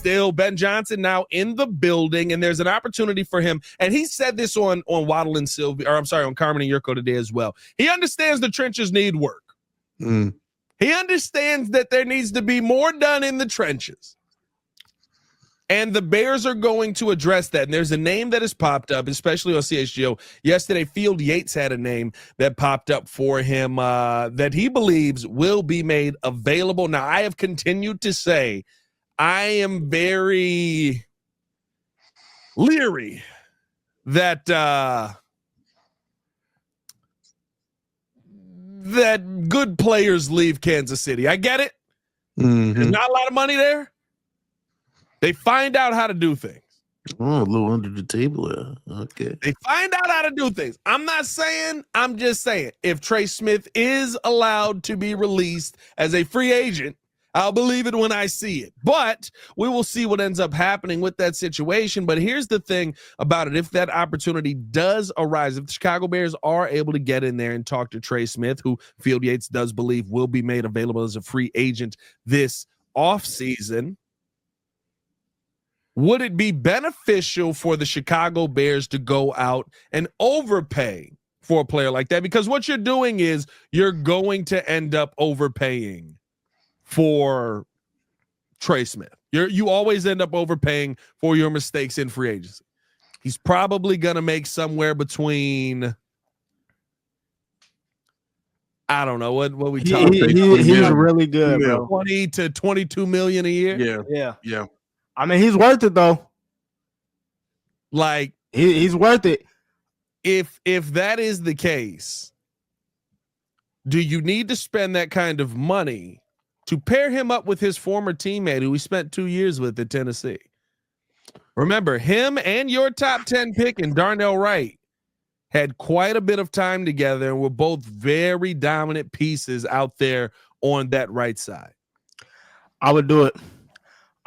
still Ben Johnson now in the building, and there's an opportunity for him. And he said this on Waddle and Sylvia, or I'm sorry, on Carmen and Yurko today as well. He understands the trenches need work. He understands that there needs to be more done in the trenches. And the Bears are going to address that. And there's a name that has popped up, especially on CHGO. Yesterday, Field Yates had a name that popped up for him that he believes will be made available. Now, I have continued to say I am very leery that that good players leave Kansas City. I get it. There's not a lot of money there. They find out how to do things. Oh, a little under the table there. Okay. They find out how to do things. I'm not saying, I'm just saying, if Trey Smith is allowed to be released as a free agent, I'll believe it when I see it. But we will see what ends up happening with that situation. But here's the thing about it. If that opportunity does arise, if the Chicago Bears are able to get in there and talk to Trey Smith, who Field Yates does believe will be made available as a free agent this offseason, would it be beneficial for the Chicago Bears to go out and overpay for a player like that? Because what you're doing is you're going to end up overpaying for Trey Smith. You always end up overpaying for your mistakes in free agency. He's probably going to make somewhere between, I don't know what we talk. He's really good, bro. 20 to 22 million a year. Yeah. I mean, he's worth it though. Like he's worth it. If that is the case, do you need to spend that kind of money to pair him up with his former teammate who he spent 2 years with at Tennessee? Remember, him and your top 10 pick and Darnell Wright had quite a bit of time together and were both very dominant pieces out there on that right side. I would do it.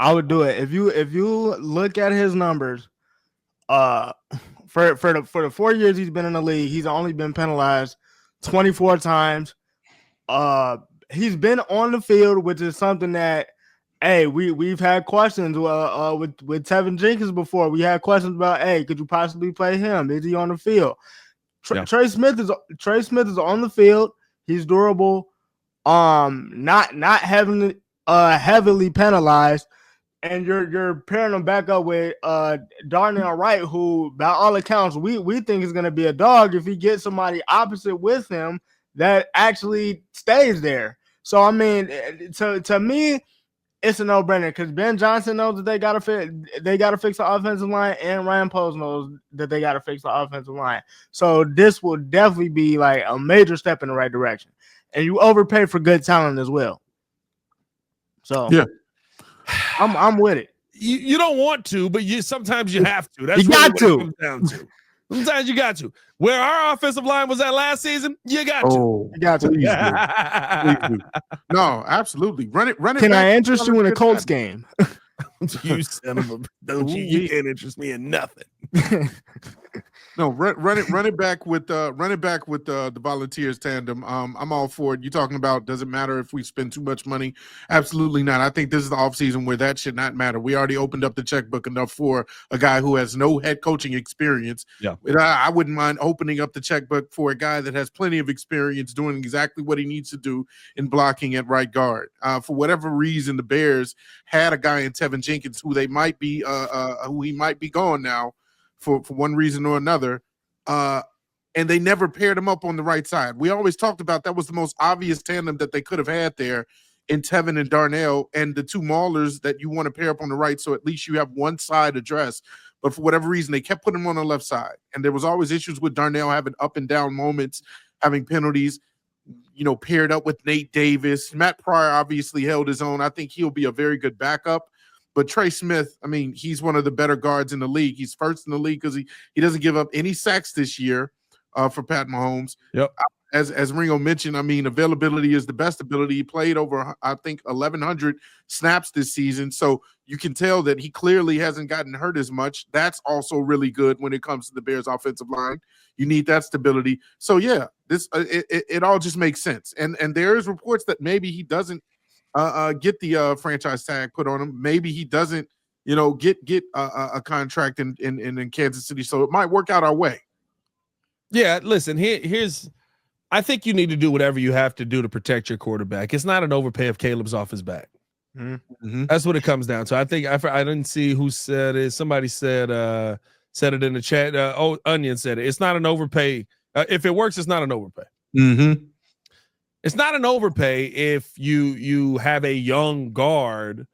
If you look at his numbers, for the 4 years he's been in the league, he's only been penalized 24 times. He's been on the field, which is something that, hey, we've had questions with Tevin Jenkins before. We had questions about, hey, could you possibly play him? Is he on the field? Trey Smith is on the field. He's durable. Not heavily penalized. And you're pairing him back up with Darnell Wright, who, by all accounts, we think is going to be a dog if he gets somebody opposite with him that actually stays there. So I mean, to me, it's a no-brainer because Ben Johnson knows that they gotta fix the offensive line, and Ryan Poles knows that they gotta fix the offensive line. So this will definitely be like a major step in the right direction, and you overpay for good talent as well. So yeah. I'm with it. You don't want to, but sometimes you have to. That's you got to. It comes down to. Sometimes you got to. Where our offensive line was at last season, you got to. You got to. Please do. No, absolutely. Run it. Can I interest you in a Colts game? You son of a don't you can't interest me in nothing. No, run it back with the Volunteers tandem. I'm all for it. You're talking about, does it matter if we spend too much money? Absolutely not. I think this is the offseason where that should not matter. We already opened up the checkbook enough for a guy who has no head coaching experience. Yeah. I wouldn't mind opening up the checkbook for a guy that has plenty of experience doing exactly what he needs to do in blocking at right guard. For whatever reason, the Bears had a guy in Tevin Jenkins who he might be gone now for one reason or another, and they never paired him up on the right side. We always talked about that was the most obvious tandem that they could have had there in Tevin and Darnell, and the two maulers that you want to pair up on the right, so at least you have one side addressed. But for whatever reason, they kept putting him on the left side, and there was always issues with Darnell having up and down moments, having penalties, paired up with Nate Davis. Matt Pryor obviously held his own. I think he'll be a very good backup. But Trey Smith, I mean, he's one of the better guards in the league. He's first in the league because he doesn't give up any sacks this year for Pat Mahomes. Yep. As Ringo mentioned, I mean, availability is the best ability. He played over, I think, 1,100 snaps this season. So you can tell that he clearly hasn't gotten hurt as much. That's also really good when it comes to the Bears' offensive line. You need that stability. So, yeah, this it all just makes sense. And there is reports that maybe he doesn't get the franchise tag put on him. Maybe he doesn't get a contract in Kansas City. So it might work out our way. Yeah, listen, here's I think you need to do whatever you have to do to protect your quarterback. It's not an overpay if Caleb's off his back. Mm-hmm. That's what it comes down to. I think I didn't see who said it. Somebody said it in the chat. Onion said it. It's not an overpay. If it works, it's not an overpay. Mm-hmm. It's not an overpay if you have a young guard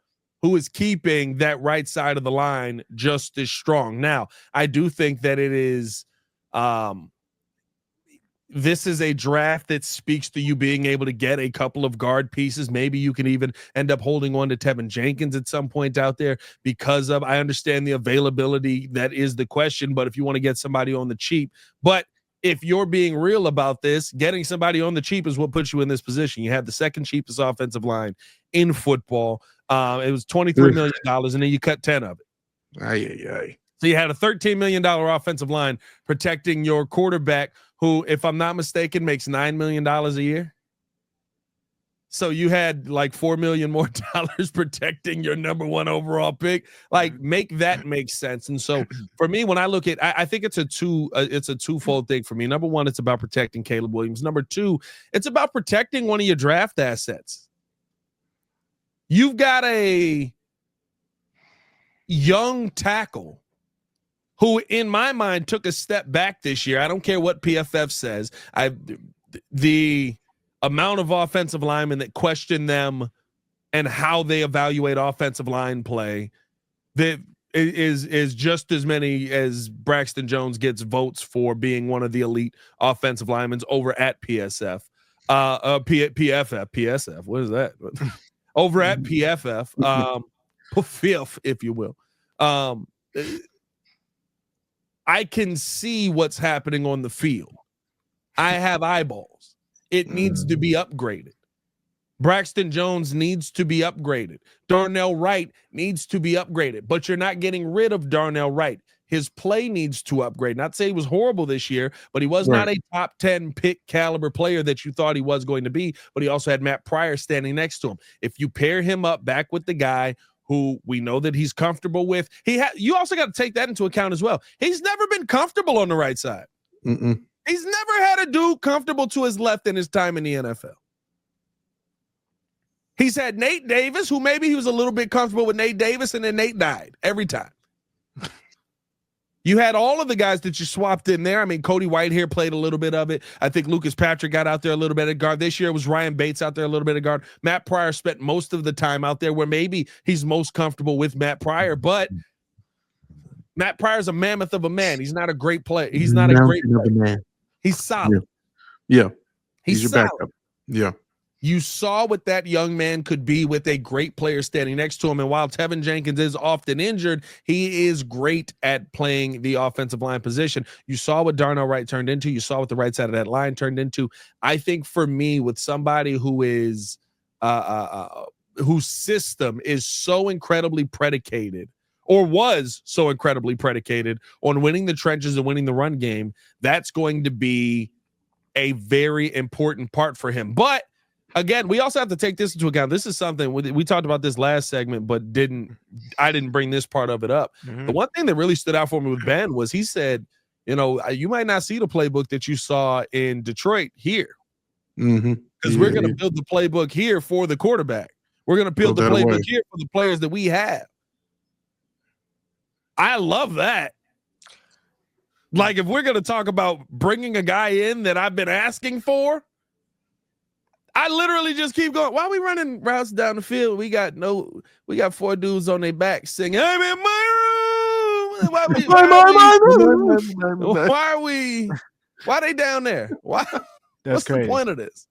who is keeping that right side of the line just as strong. Now, I do think that it is this is a draft that speaks to you being able to get a couple of guard pieces. Maybe you can even end up holding on to Tevin Jenkins at some point out there because of, I understand the availability. That is the question, but if you want to get somebody on the cheap, but if you're being real about this, getting somebody on the cheap is what puts you in this position. You have the second cheapest offensive line in football. It was $23 million, and then you cut 10 of it. So you had a $13 million offensive line protecting your quarterback, who, if I'm not mistaken, makes $9 million a year. So you had like $4 million more protecting your number one overall pick. Like, make that make sense. And so for me, when I look at, I think it's a twofold thing for me. Number one, it's about protecting Caleb Williams. Number two, it's about protecting one of your draft assets. You've got a young tackle who, in my mind, took a step back this year. I don't care what PFF says. The amount of offensive linemen that question them and how they evaluate offensive line play that is just as many as Braxton Jones gets votes for being one of the elite offensive linemen over at PSF. PFF. What is that? Over at PFF. PFF, if you will. I can see what's happening on the field. I have eyeballs. It needs to be upgraded. Braxton Jones needs to be upgraded. Darnell Wright needs to be upgraded, but you're not getting rid of Darnell Wright. His play needs to upgrade. Not to say he was horrible this year, but he was not a top 10 pick caliber player that you thought he was going to be, but he also had Matt Pryor standing next to him. If you pair him up back with the guy who we know that he's comfortable with, you also got to take that into account as well. He's never been comfortable on the right side. He's never had a dude comfortable to his left in his time in the NFL. He's had Nate Davis, who maybe he was a little bit comfortable with Nate Davis, and then Nate died every time. You had all of the guys that you swapped in there. I mean, Cody Whitehair played a little bit of it. I think Lucas Patrick got out there a little bit at guard. This year it was Ryan Bates out there a little bit at guard. Matt Pryor spent most of the time out there where maybe he's most comfortable with Matt Pryor, but Matt Pryor's a mammoth of a man. He's not a great player. He's not a great player. He's solid. Yeah. He's your solid. backup. Yeah. You saw what that young man could be with a great player standing next to him. And while Tevin Jenkins is often injured, he is great at playing the offensive line position. You saw what Darnell Wright turned into. You saw what the right side of that line turned into. I think for me, with somebody who is whose system is so incredibly predicated, or was so incredibly predicated on winning the trenches and winning the run game, that's going to be a very important part for him. But again, we also have to take this into account. This is something we talked about this last segment, but I didn't bring this part of it up. The one thing that really stood out for me with Ben was he said, you might not see the playbook that you saw in Detroit here, because we're going to build the playbook here for the quarterback. We're going to build the playbook here for the players that we have. I love that. Like, if we're going to talk about bringing a guy in that I've been asking for, I literally just keep going. Why are we running routes down the field? We got four dudes on their back singing, I'm in my room. Why are they down there? Why? What's crazy. The point of this?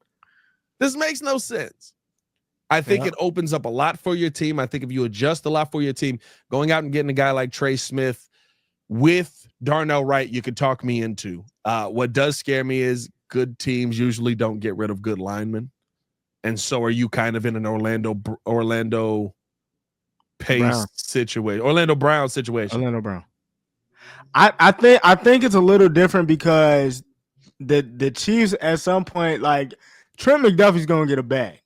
This makes no sense. I think it opens up a lot for your team. I think if you adjust a lot for your team, going out and getting a guy like Trey Smith with Darnell Wright, you could talk me into. What does scare me is good teams usually don't get rid of good linemen. And so are you kind of in an Orlando Pace situation, Orlando Brown situation. Orlando Brown. I think it's a little different because the Chiefs at some point, like, Trent McDuffie's gonna get a bag.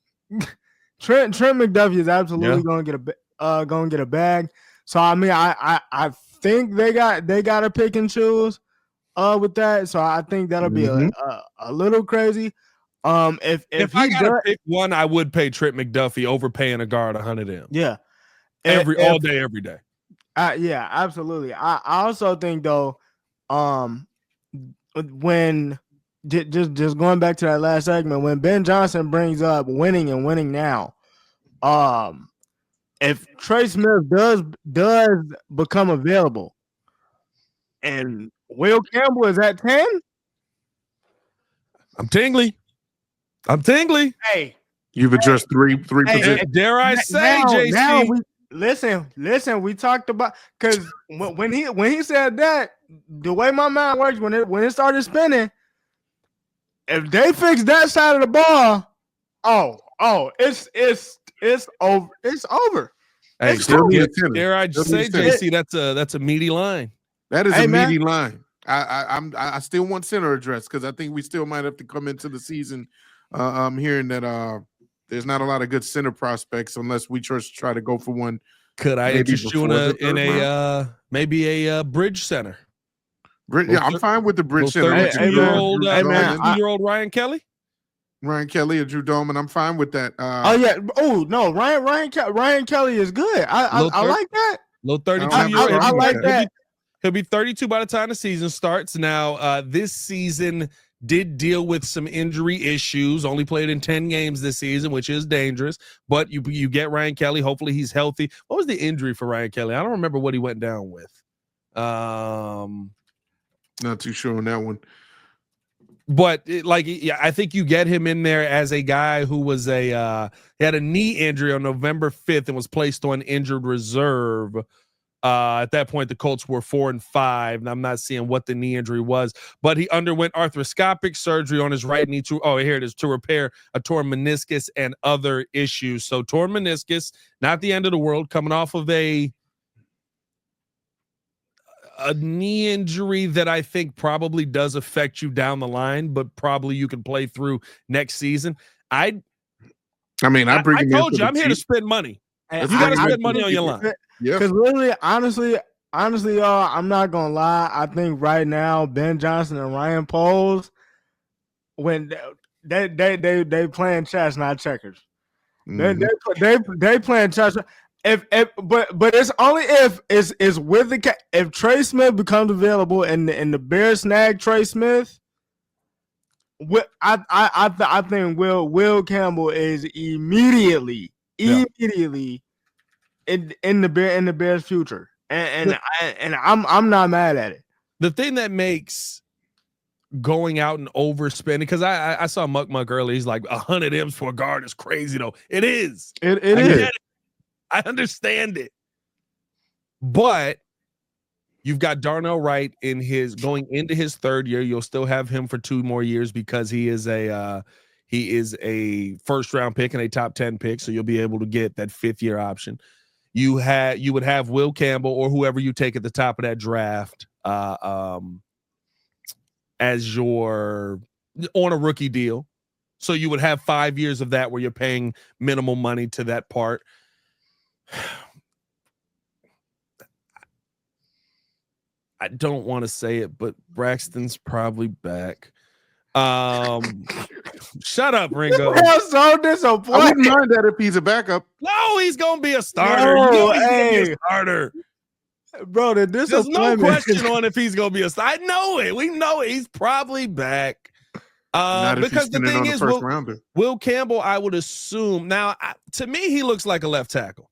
Trent McDuffie is absolutely gonna get a bag. So I mean, I think they got to pick and choose with that. So I think that'll be a little crazy. If I he gotta pick one, I would pay Trent McDuffie over paying a guard 100 M. Yeah, all day, every day. Yeah, absolutely. I also think though, when just going back to that last segment, when Ben Johnson brings up winning and winning now, if Trey Smith does become available, and Will Campbell is at 10, I'm tingly. Hey, you've addressed three positions. Dare I say, JC? Now listen. We talked about because when he said that, the way my mind works, when it started spinning, if they fix that side of the ball, it's over. It's over. Hey, dare I say, JC? That's a meaty line. That is a meaty line. I still want center address because I think we still might have to come into the season. I'm hearing that there's not a lot of good center prospects unless we just try to go for one. Could I interest you in maybe a bridge center? Yeah, I'm fine with the bridge center. 32-year-old Ryan Kelly. Ryan Kelly or Drew Doman. I'm fine with that. No, Ryan Kelly is good. I like that. Little 32-year-old. I like that. He'll be 32 by the time the season starts. Now, this season did deal with some injury issues. Only played in 10 games this season, which is dangerous. But you get Ryan Kelly. Hopefully he's healthy. What was the injury for Ryan Kelly? I don't remember what he went down with. Not too sure on that one. But I think you get him in there as a guy who was he had a knee injury on November 5th and was placed on injured reserve. At that point, the Colts were 4-5, and I'm not seeing what the knee injury was, but he underwent arthroscopic surgery on his right knee to repair a torn meniscus and other issues. So torn meniscus, not the end of the world, coming off of a knee injury that I think probably does affect you down the line, but probably you can play through next season. I told you I'm here to spend money. You got to spend money on your line. Because literally, honestly, y'all, I'm not gonna lie. I think right now, Ben Johnson and Ryan Poles, when they playing chess, not checkers. They playing chess. But it's only if it's with if Trey Smith becomes available and the Bears snag Trey Smith. I think Will Campbell is immediately in the Bears' future, and I'm not mad at it. The thing that makes going out and overspending, because I saw Muck earlier, he's like 100 M's for a guard is crazy though. It is. It is. I understand it, but you've got Darnell Wright going into his third year. You'll still have him for 2 more years because he is a first round pick and a top 10 pick. So you'll be able to get that 5th year option. You would have Will Campbell or whoever you take at the top of that draft as your on a rookie deal. So you would have 5 years of that where you're paying minimal money to that part. I don't want to say it, but Braxton's probably back. Shut up, Ringo. I'm so disappointed. I wouldn't mind that if he's a backup. No, he's gonna be a starter. No, he's gonna be a starter. Bro, there's no question on if he's gonna be a starter. I know it. We know it. He's probably back. Because the thing is, Will Campbell, I would assume now. To me, he looks like a left tackle.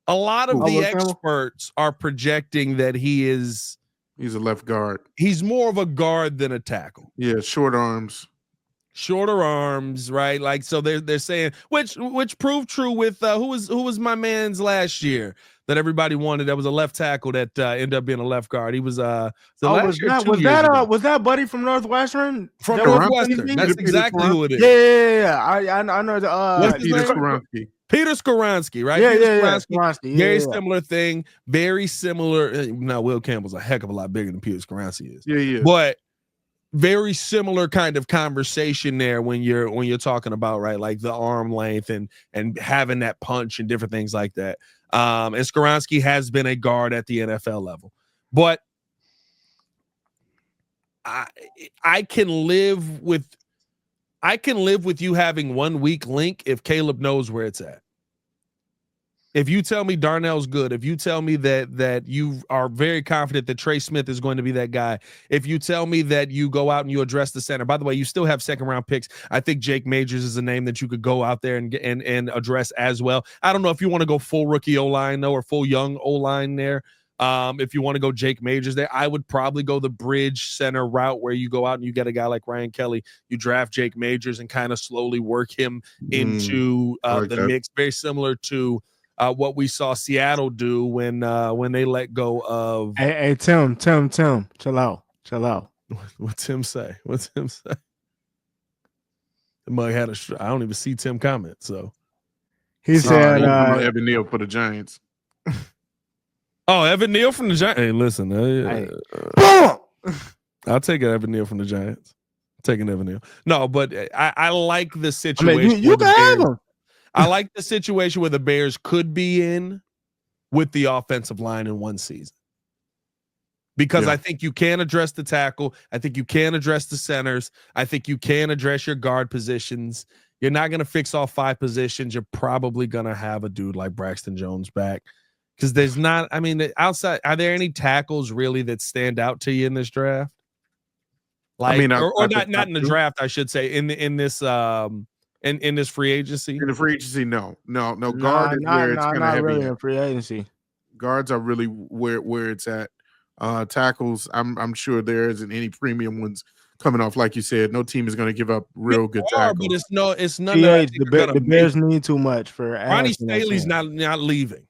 A lot of the experts are projecting that he's a left guard. He's more of a guard than a tackle. Yeah, shorter arms, right? Like, so they're saying, which proved true with who was my man's last year that everybody wanted. That was a left tackle that ended up being a left guard. He was was that Buddy from Northwestern? From Northwestern. That's exactly who it is. Yeah. I know Peter Skoronski. Peter Skoronski, right? Yeah. Very similar thing. Very similar. Now, Will Campbell's a heck of a lot bigger than Peter Skoronski is. Yeah. But very similar kind of conversation there when you're talking about, right, like the arm length and having that punch and different things like that. And Skoronski has been a guard at the NFL level. But I can live with you having 1 weak link if Caleb knows where it's at. If you tell me Darnell's good, if you tell me that you are very confident that Trey Smith is going to be that guy, if you tell me that you go out and you address the center, by the way, you still have second round picks. I think Jake Majors is a name that you could go out there and address as well. I don't know if you want to go full rookie O-line though, or full young O-line there. If you want to go Jake Majors there, I would probably go the bridge center route where you go out and you get a guy like Ryan Kelly, you draft Jake Majors and kind of slowly work him into the mix, very similar to what we saw Seattle do when they let go of. Hey, Tim, chill out. What's Tim say? The mug had I don't even see Tim comment. So he said Evan Neal for the Giants. Oh, Evan Neal from the Giants. Hey, listen, I'll take it. Evan Neal from the Giants. Taking Evan Neal. No, but I like the situation. I mean, you can have him. I like the situation where the Bears could be in with the offensive line in one season. Because I think you can address the tackle. I think you can address the centers. I think you can address your guard positions. You're not going to fix all 5 positions. You're probably going to have a dude like Braxton Jones back. Because there's not, I mean, outside, are there any tackles really that stand out to you in this draft? Like, not in the draft, I should say, in this free agency. In the free agency, no. Guard is where it's kind of heavy. Really in free agency. Guards are really where it's at. Tackles, I'm sure there isn't any premium ones coming off. Like you said, no team is going to give up real good tackles. But it's none. The Bears need too much for. Ronnie Staley's not leaving.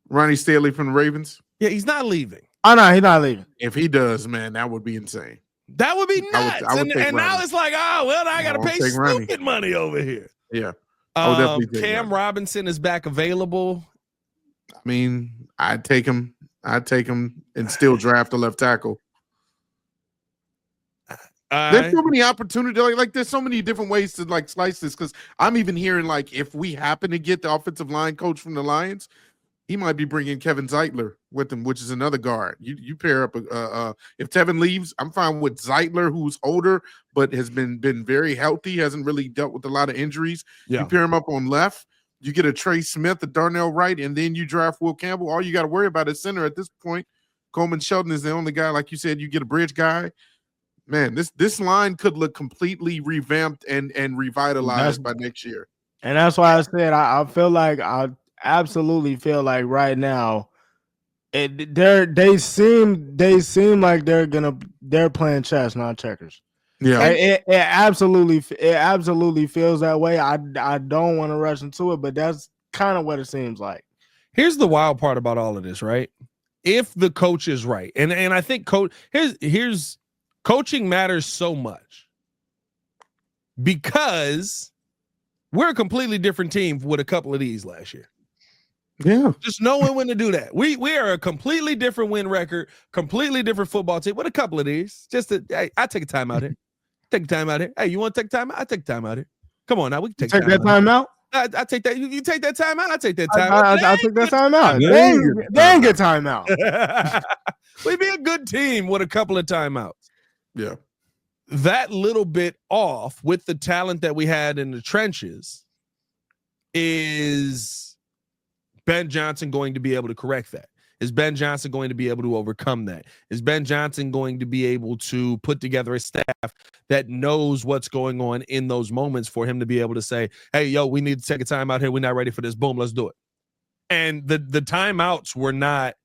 Ronnie Staley from the Ravens? Yeah, he's not leaving. Oh, no, he's not leaving. If he does, man, that would be insane. That would be nuts. I would and now it's like, oh, well, I got to pay stupid money over here. Yeah. Cam Robinson is back available. I mean, I'd take him and still draft a left tackle. There's so many opportunities. Like there's so many different ways to like slice this, because I'm even hearing like if we happen to get the offensive line coach from the Lions, he might be bringing Kevin Zeitler with him, which is another guard. You pair up. If Tevin leaves, I'm fine with Zeitler, who's older but has been very healthy, hasn't really dealt with a lot of injuries. Yeah. You pair him up on left. You get a Trey Smith, a Darnell Wright, and then you draft Will Campbell. All you got to worry about is center at this point. Coleman Shelton is the only guy, like you said. You get a bridge guy. Man, this line could look completely revamped and revitalized by next year. And that's why I said I feel like I absolutely feel like right now they seem like they're playing chess, not checkers. Yeah, it absolutely feels that way. I don't want to rush into it, but that's kind of what it seems like. Here's the wild part about all of this, right? If the coach is right, and I think here's coaching matters so much because we're a completely different team with a couple of these last year. Yeah, just knowing when to do that. We are a completely different win record, completely different football team with a couple of these. Hey, I take a time out here. Take a time out here. Hey, you want to take time out? I take time out here. Come on now, we can take that time out. I take that. You take that time out. I take that time out. I take that time out. Then get time out. We'd be a good team with a couple of timeouts. Yeah. That little bit off with the talent that we had in the trenches is Ben Johnson going to be able to correct that? Is Ben Johnson going to be able to overcome that? Is Ben Johnson going to be able to put together a staff that knows what's going on in those moments for him to be able to say, hey, yo, we need to take a time out here. We're not ready for this. Boom, let's do it. And the timeouts were not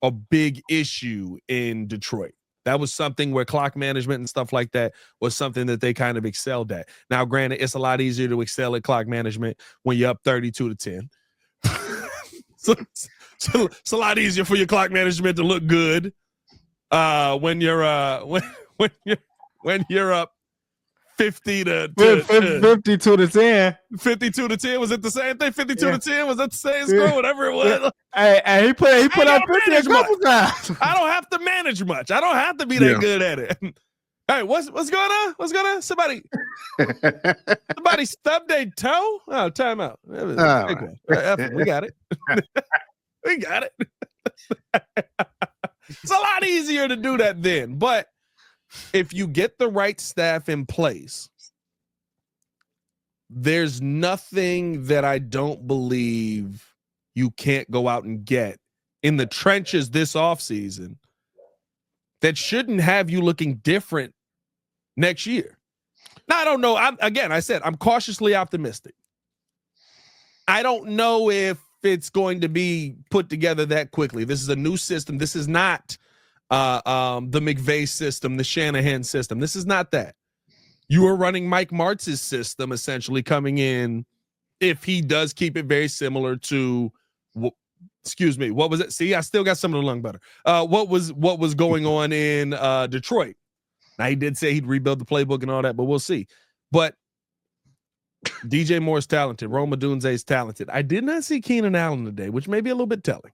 a big issue in Detroit. That was something where clock management and stuff like that was something that they kind of excelled at. Now, granted, it's a lot easier to excel at clock management when you're up 32-10. So it's a lot easier for your clock management to look good when you're up 50 to 52 to 10. 52 to 10. Was it the same thing? 52 to 10? Was that the same score? Whatever it was. Hey, he put out 50 a couple times. I don't have to manage much. I don't have to be that good at it. Hey, what's going on? What's going on? Somebody stubbed their toe? Oh, time out. Right. We got it. We got it. It's a lot easier to do that then. But if you get the right staff in place, there's nothing that I don't believe you can't go out and get in the trenches this offseason that shouldn't have you looking different next year. Now, I don't know. I said I'm cautiously optimistic. I don't know if it's going to be put together that quickly. This is a new system. This is not the McVay system, the Shanahan system. This is not that. You are running Mike Martz's system essentially coming in if he does keep it very similar to what was it? See, I still got some of the lung butter. What was going on in Detroit? Now, he did say he'd rebuild the playbook and all that, but we'll see. But DJ Moore's talented. Rome Odunze is talented. I did not see Keenan Allen today, which may be a little bit telling.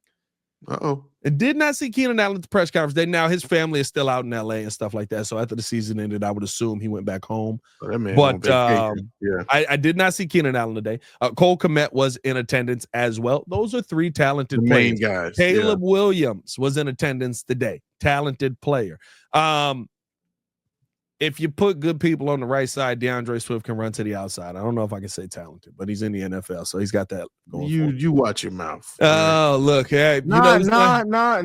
Uh-oh. I did not see Keenan Allen at the press conference. Now, his family is still out in L.A. and stuff like that, so after the season ended, I would assume he went back home. But I did not see Keenan Allen today. Cole Kmet was in attendance as well. Those are three talented players. Guys. Caleb Williams was in attendance today. Talented player. If you put good people on the right side, DeAndre Swift can run to the outside. I don't know if I can say talented, but he's in the NFL, so he's got that going for him. You watch your mouth. Oh, look. Hey, JC,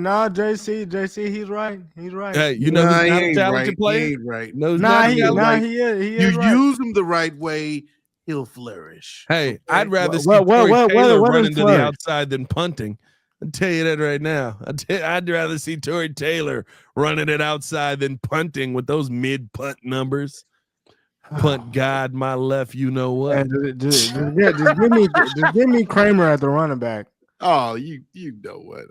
he's right. He's right. Hey, you know he's not a talented player? He ain't right. He is. You use him the right way, he'll flourish. Hey, I'd rather see Tory Taylor running to the outside than punting. I'll tell you that right now. I'd rather see Tory Taylor running it outside than punting with those mid-punt numbers. Punt God, my left, you know what? Just give me Kramer at the running back. Oh, you know what?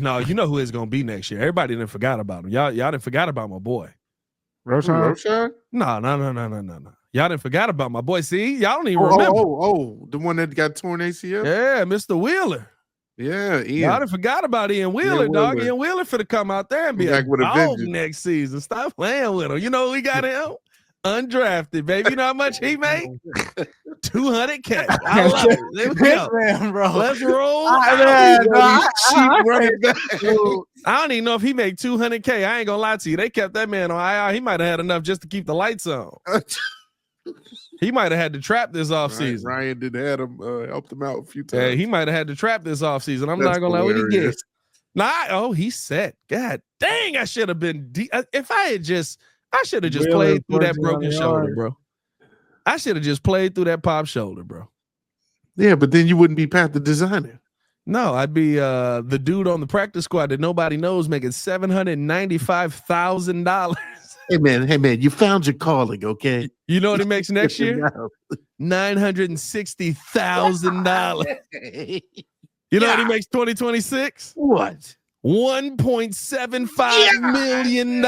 No, you know who it's gonna be next year. Everybody didn't forgot about him. Y'all didn't forgot about my boy. Roshan? No. Y'all didn't forgot about my boy. See, y'all don't even remember. The one that got torn ACL? Yeah, Mr. Wheeler. Yeah, Ian. Y'all done forgot about Ian Wheeler, dog. Ian Wheeler finna come out there and be a dog next season. Stop playing with him. You know we got him? Undrafted, baby. You know how much he made? $200K. I love it. There we go. Man, bro. Let's roll. I don't even know if he made $200K. I ain't gonna lie to you. They kept that man on IR. He might have had enough just to keep the lights on. He might have had to trap this offseason. Ryan did have him helped him out a few times. Yeah, he might have had to trap this offseason. I'm not gonna lie. What he get? He's set. God dang, I should have been. If I should have just played through that broken shoulder, bro. I should have just played through that pop shoulder, bro. Yeah, but then you wouldn't be Pat the designer. No, I'd be the dude on the practice squad that nobody knows making $795,000. Hey man, you found your calling, okay? You know what he makes next year? $960,000. You know what he makes 2026? What? $1.75 million.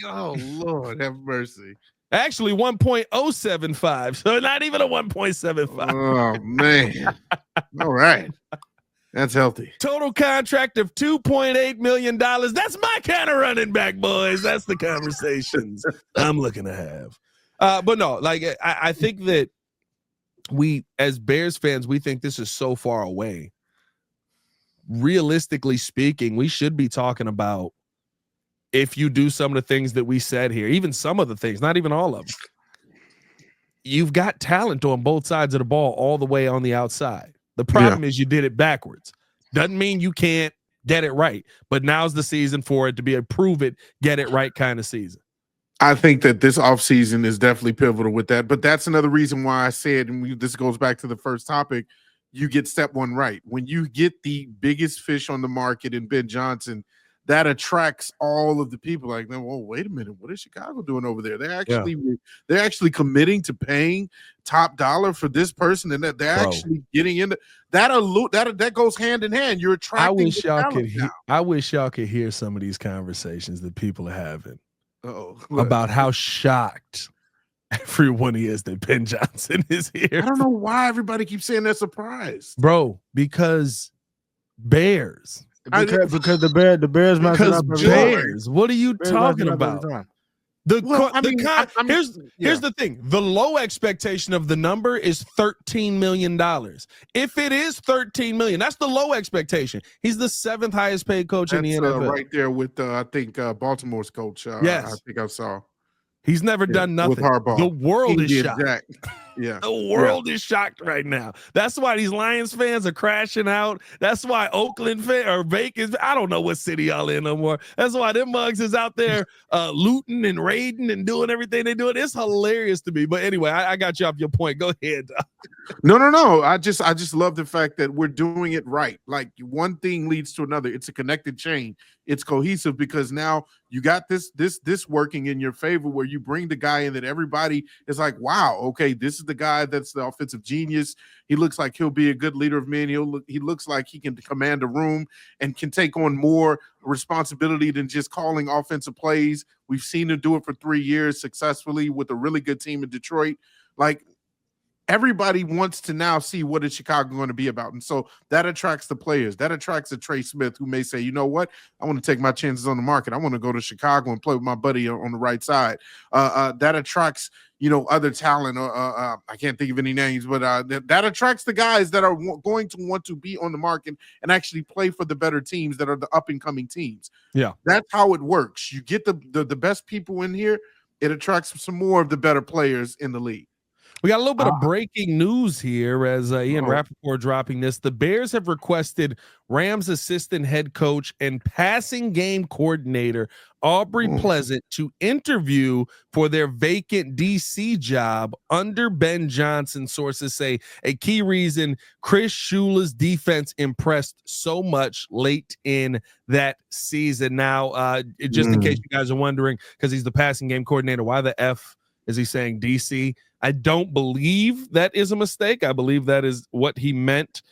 Oh Lord, have mercy. Actually, 1.075. So not even a 1.75. Oh man. All right. That's healthy. Total contract of $2.8 million. That's my kind of running back, boys. That's the conversations I'm looking to have. But no, like I think that we, as Bears fans, we think this is so far away. Realistically speaking, we should be talking about if you do some of the things that we said here, even some of the things, not even all of them. You've got talent on both sides of the ball all the way on the outside. The problem is you did it backwards. Doesn't mean you can't get it right, but now's the season for it to be a prove it, get it right kind of season. I think that this offseason is definitely pivotal with that, but that's another reason why I said, and this goes back to the first topic, you get step one right. When you get the biggest fish on the market in Ben Johnson, that attracts all of the people. Like, well, wait a minute, what is Chicago doing over there? They're actually committing to paying top dollar for this person, and that they're actually getting into that. That goes hand in hand. You're attracting. I wish y'all could hear some of these conversations that people are having about how shocked everyone is that Ben Johnson is here. I don't know why everybody keeps saying they're surprised, bro. Because Bears. Because the Bears mess it up. Bears. What are you talking about? Here's the thing. The low expectation of the number is $13 million. If it is $13 million, that's the low expectation. He's the 7th highest paid coach in the NFL. Right there with I think Baltimore's coach. Yes. I think I saw. He's never done nothing. With Harbaugh. The world is shocked. Yeah. The world is shocked right now. That's why these Lions fans are crashing out. That's why Oakland fans or Vegas, I don't know what city y'all in no more. That's why them mugs is out there looting and raiding and doing everything they do. It's hilarious to me. But anyway, I got you off your point. Go ahead. No. I just love the fact that we're doing it right. Like one thing leads to another. It's a connected chain. It's cohesive because now you got this working in your favor where you bring the guy in that everybody is like, wow, okay, this is the guy that's the offensive genius. He looks like he'll be a good leader of men. He looks like he can command a room and can take on more responsibility than just calling offensive plays. We've seen him do it for 3 years successfully with a really good team in Detroit. Like, everybody wants to now see what is Chicago going to be about. And so that attracts the players. That attracts a Trey Smith who may say, you know what? I want to take my chances on the market. I want to go to Chicago and play with my buddy on the right side. That attracts, other talent. I can't think of any names, but that attracts the guys that are going to want to be on the market and actually play for the better teams that are the up-and-coming teams. Yeah. That's how it works. You get the best people in here. It attracts some more of the better players in the league. We got a little bit of breaking news here as Ian Rappaport dropping this. The Bears have requested Rams assistant head coach and passing game coordinator Aubrey Pleasant to interview for their vacant DC job under Ben Johnson. Sources say a key reason Chris Shula's defense impressed so much late in that season. Now, just in case you guys are wondering, because he's the passing game coordinator, why the F is he saying DC? I don't believe that is a mistake. I believe that is what he meant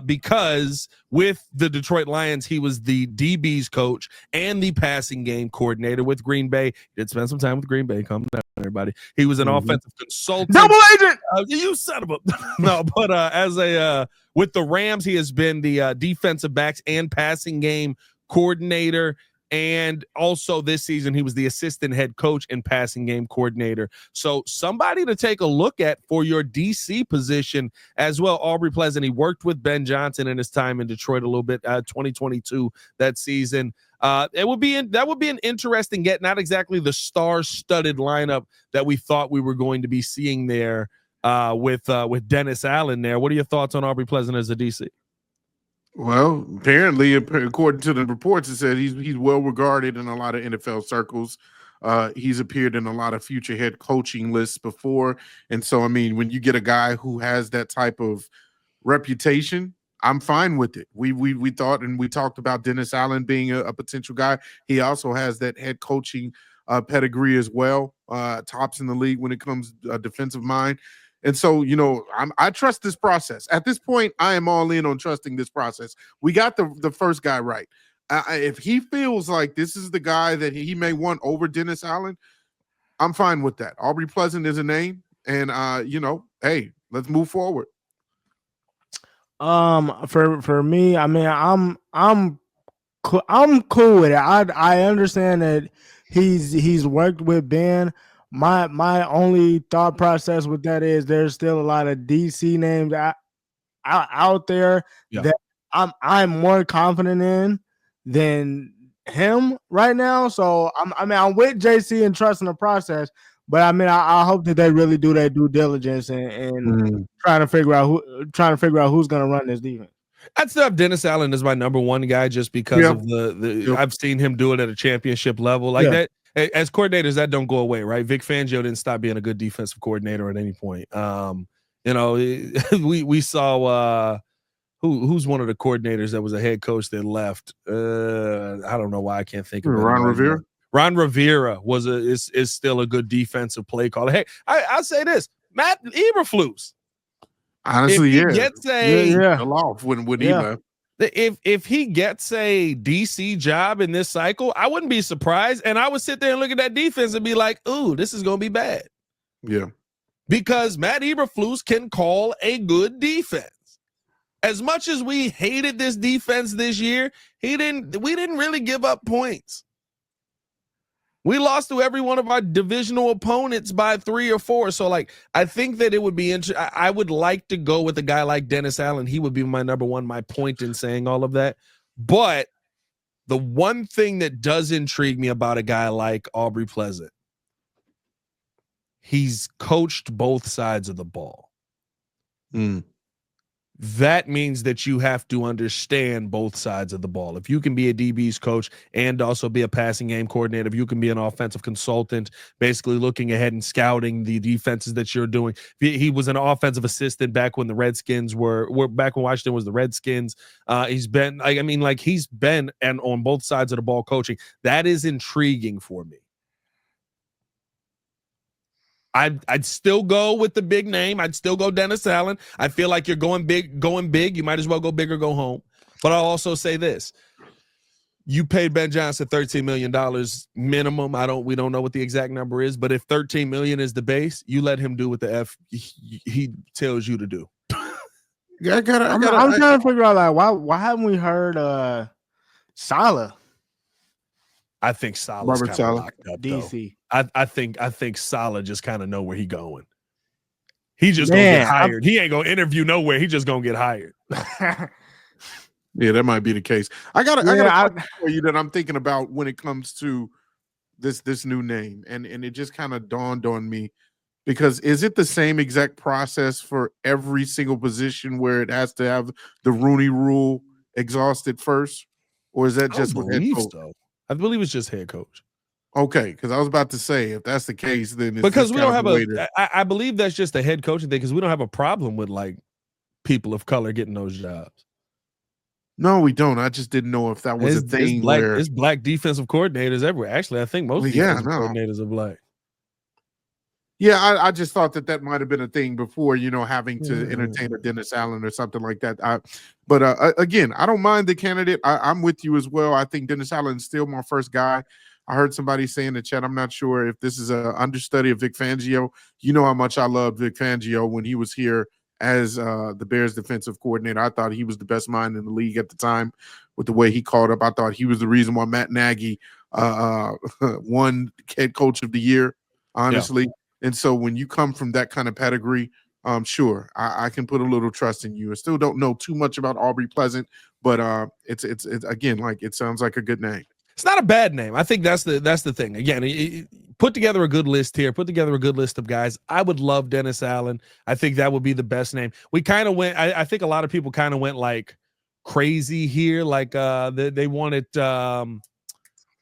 because with the Detroit Lions, he was the DB's coach and the passing game coordinator with Green Bay. He did spend some time with Green Bay. Calm down, everybody. He was an offensive consultant. Double agent! You son of a... No, but with the Rams, he has been the defensive backs and passing game coordinator. And also this season, he was the assistant head coach and passing game coordinator. So somebody to take a look at for your DC position as well. Aubrey Pleasant, he worked with Ben Johnson in his time in Detroit a little bit, 2022, that season. That would be an interesting get, not exactly the star-studded lineup that we thought we were going to be seeing there with Dennis Allen there. What are your thoughts on Aubrey Pleasant as a DC? Well, apparently, according to the reports, it said he's well regarded in a lot of NFL circles. He's appeared in a lot of future head coaching lists before. And so, I mean, when you get a guy who has that type of reputation, I'm fine with it. We thought and we talked about Dennis Allen being a potential guy. He also has that head coaching pedigree as well, tops in the league when it comes to defensive mind. And so, I trust this process. At this point, I am all in on trusting this process. We got the first guy right. If he feels like this is the guy that he may want over Dennis Allen, I'm fine with that. Aubrey Pleasant is a name, and hey, let's move forward. For me, I mean, I'm cool with it. I understand that he's worked with Ben. My only thought process with that is there's still a lot of DC names out there that I'm more confident in than him right now. So I'm with JC and trusting the process, but I mean I hope that they really do their due diligence and trying to figure out who's gonna run this defense. I'd still have Dennis Allen as my number one guy just because of the I've seen him do it at a championship level like that. As coordinators, that don't go away, right? Vic Fangio didn't stop being a good defensive coordinator at any point. We saw who's one of the coordinators that was a head coach that left. I don't know why I can't think of it. Ron Rivera. Ron Rivera is still a good defensive play caller. Hey, I'll say this: Matt Eberflus. Honestly, if he gets off when he left. If he gets a DC job in this cycle, I wouldn't be surprised. And I would sit there and look at that defense and be like, ooh, this is going to be bad. Yeah. Because Matt Eberflus can call a good defense. As much as we hated this defense this year, we didn't really give up points. We lost to every one of our divisional opponents by 3 or 4. So, like, I think that it would be interesting. I would like to go with a guy like Dennis Allen. He would be my number one, my point in saying all of that. But the one thing that does intrigue me about a guy like Aubrey Pleasant, he's coached both sides of the ball. That means that you have to understand both sides of the ball. If you can be a DB's coach and also be a passing game coordinator, if you can be an offensive consultant, basically looking ahead and scouting the defenses that you're doing. He was an offensive assistant back when the Redskins were back when Washington was the Redskins. He's been, he's been and on both sides of the ball coaching. That is intriguing for me. I'd still go with the big name. I'd still go Dennis Allen. I feel like you're going big. You might as well go big or go home. But I'll also say this. You paid Ben Johnson $13 million minimum. We don't know what the exact number is, but if $13 million is the base, you let him do what the F he tells you to do. Yeah, I'm trying to figure out like why haven't we heard Saleh? I think Saleh's kind of locked up, DC. I think Saleh just kind of know where he going. He just gonna get hired. He ain't gonna interview nowhere. He just gonna get hired. Yeah, that might be the case. I got a for you that I'm thinking about when it comes to this new name, and it just kind of dawned on me, because is it the same exact process for every single position where it has to have the Rooney Rule exhausted first, or is that just with head coach? So. I believe it's just head coach. Okay, because I was about to say, if that's the case, then it's because we don't have I believe that's just a head coaching thing, because we don't have a problem with like people of color getting those jobs. No, we don't. I just didn't know if that was a thing. It's black defensive coordinators everywhere. Actually, I think most defensive coordinators are black. Yeah, I just thought that might have been a thing before, having to entertain a Dennis Allen or something like that. But again, I don't mind the candidate. I'm with you as well. I think Dennis Allen is still my first guy. I heard somebody say in the chat, I'm not sure if this is an understudy of Vic Fangio. You know how much I loved Vic Fangio when he was here as the Bears defensive coordinator. I thought he was the best mind in the league at the time with the way he called up. I thought he was the reason why Matt Nagy won head coach of the year, honestly. Yeah. And so when you come from that kind of pedigree, sure, I can put a little trust in you. I still don't know too much about Aubrey Pleasant, but it's again, like, it sounds like a good name. It's not a bad name. I think that's the thing. Again, put together a good list here. Put together a good list of guys. I would love Dennis Allen. I think that would be the best name. We kind of went. I think a lot of people kind of went like crazy here. Like they wanted.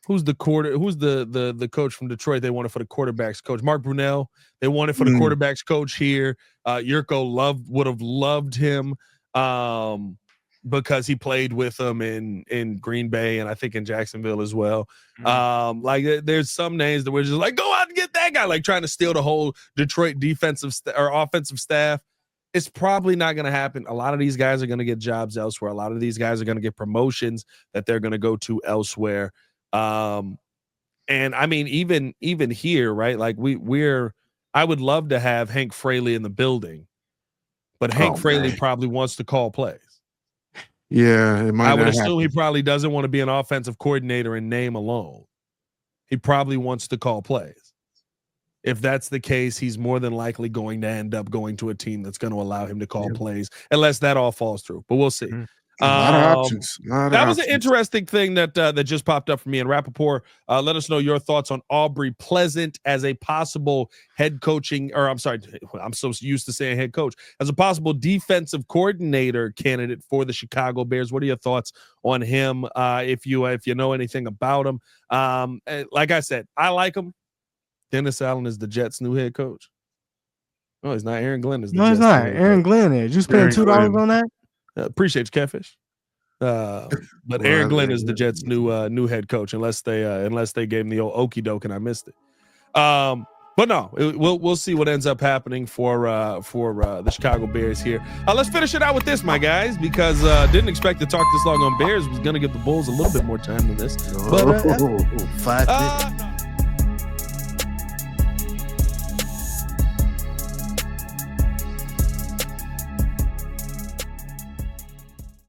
Who's the coach from Detroit? They wanted for the quarterbacks coach, Mark Brunell. They wanted for the quarterbacks coach here. Yurko would have loved him because he played with them in Green Bay and I think in Jacksonville as well. Like there's some names that we're just like, go out and get that guy, like trying to steal the whole Detroit defensive or offensive staff. It's probably not going to happen. A lot of these guys are going to get jobs elsewhere. A lot of these guys are going to get promotions that they're going to go to elsewhere. And I mean, even here, right? Like I would love to have Hank Fraley in the building, but Hank Fraley probably wants to call plays. Yeah, I would assume he probably doesn't want to be an offensive coordinator in name alone. He probably wants to call plays. If that's the case, he's more than likely going to end up going to a team that's going to allow him to call plays, unless that all falls through. But we'll see. A lot of options. That was an interesting thing that just popped up for me. And Rappaport, let us know your thoughts on Aubrey Pleasant as a possible head coaching, or I'm sorry, I'm so used to saying head coach, as a possible defensive coordinator candidate for the Chicago Bears. What are your thoughts on him? If you know anything about him, like I said, I like him. Dennis Allen is the Jets' new head coach. Oh, he's not. Aaron Glenn is the Jets. It's not. Aaron Glenn is. You spend $2 on that? Appreciate you, Catfish. But Aaron Glenn is the Jets' new head coach, unless they gave him the old okie doke and I missed it. But no, we'll see what ends up happening for the Chicago Bears here. Let's finish it out with this, my guys, because didn't expect to talk this long on Bears. Was going to give the Bulls a little bit more time than this. But 5 minutes.